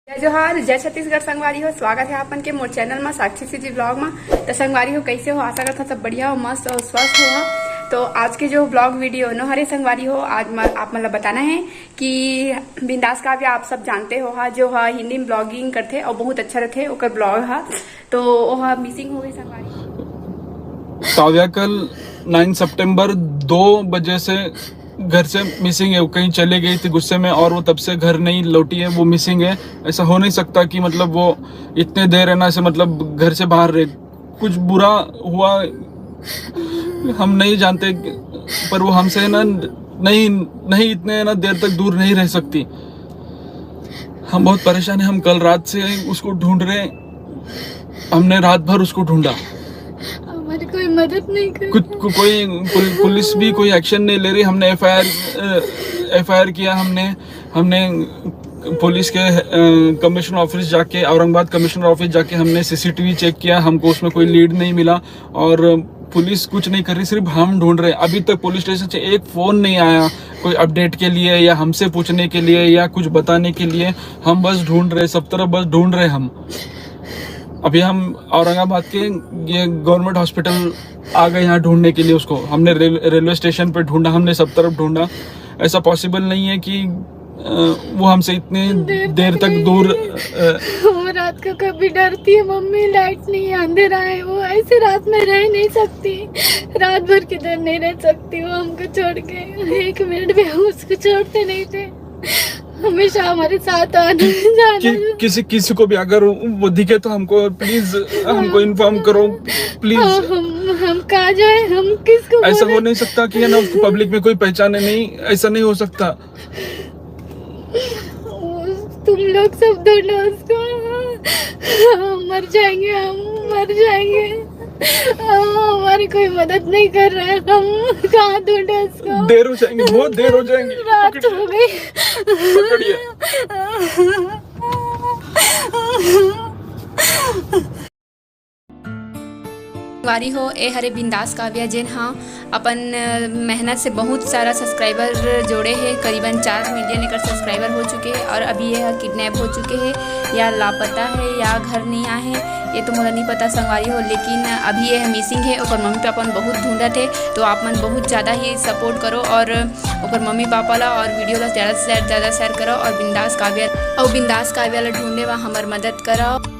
जय जोहार, जय छत्तीसगढ़ संगवारी हो। स्वागत है आपन के मोर चैनल में साक्षी सीजी ब्लॉग में। तो संगवारी हो कैसे हो, आशा करता सब बढ़िया हो, मस्त और स्वस्थ हो। तो आज के जो ब्लॉग वीडियो नो हरे संगवारी हो, आज आप मतलब बताना है कि बिंदास काव्य आप सब जानते हो हा, जो हा हिंदी में ब्लॉगिंग करते और बहुत अच्छा रहते ओकर ब्लॉग हा। तो वह मिसिंग हो गई संगवारी। काव्या कल 9 सितंबर 2 बजे से घर से मिसिंग है। वो कहीं चले गई थी गुस्से में और वो तब से घर नहीं लौटी है, वो मिसिंग है। ऐसा हो नहीं सकता कि मतलब वो इतने देर है ना से मतलब घर से बाहर रहे। कुछ बुरा हुआ हम नहीं जानते, पर वो हमसे ना नहीं इतने ना देर तक दूर नहीं रह सकती। हम बहुत परेशान हैं। हम कल रात से उसको ढूंढ रहे हैं, हमने रात भर उसको ढूंढा, हमारी कोई मदद नहीं कर कोई पुलिस भी कोई एक्शन नहीं ले रही। हमने एफआईआर किया, हमने पुलिस के कमिश्नर ऑफिस जाके, औरंगाबाद कमिश्नर ऑफिस जाके हमने सीसीटीवी चेक किया, हमको उसमें कोई लीड नहीं मिला और पुलिस कुछ नहीं कर रही, सिर्फ हम ढूंढ रहे हैं। अभी तक पुलिस स्टेशन से एक फोन नहीं आया कोई अपडेट के लिए या हमसे पूछने के लिए या कुछ बताने के लिए। हम बस ढूंढ रहे, सब तरफ बस ढूंढ रहे हम। अभी हम औरंगाबाद के ये गवर्नमेंट हॉस्पिटल आ गए यहाँ ढूंढने के लिए उसको। हमने रेलवे स्टेशन पे ढूंढा, हमने सब तरफ ढूंढा। ऐसा पॉसिबल नहीं है कि वो हमसे इतने देर तक दूर। वो रात को कभी डरती है, मम्मी लाइट नहीं है, अंधेरा है, वो ऐसे रात में रह नहीं सकती, रात भर किधर नहीं रह सकती। वो हमको छोड़ के एक मिनट भी उसको छोड़ते नहीं थे, हमेशा हमारे साथ आना जाना। किसी को भी अगर वो दिखे तो हमको प्लीज हमको इन्फॉर्म करो प्लीज। हम कहाँ जाए, हम किसको ऐसा हो नहीं सकता कि है ना पब्लिक में कोई पहचाने नहीं, ऐसा नहीं हो सकता। तुम लोग सब ढूंढो उसको, हम मर जाएंगे, हम मर जाएंगे। हमारी कोई मदद नहीं कर रहा है, हम कहाँ ढूंढे उसको। देर हो जाएंगे, बहुत देर हो जाएंगे, रात हो गई। वारी हो ए हरे बिंदास काव्या जेन हाँ अपन मेहनत से बहुत सारा सब्सक्राइबर जोड़े हैं, करीबन 4 मिलियन एकर सब्सक्राइबर हो चुके हैं और अभी यह किडनैप हो चुके हैं या लापता है या घर नहीं आए हैं, ये तो मुझे नहीं पता संगवारी हो। लेकिन अभी यह मिसिंग है और मम्मी पापा बहुत ढूंढत है। तो आप मन बहुत ज़्यादा ही सपोर्ट करो और मम्मी पापा ला और वीडियो ला ज़्यादा से ज़्यादा शेयर करो और बिंदास काव्या ला ढूंढे व हमार मदद करो।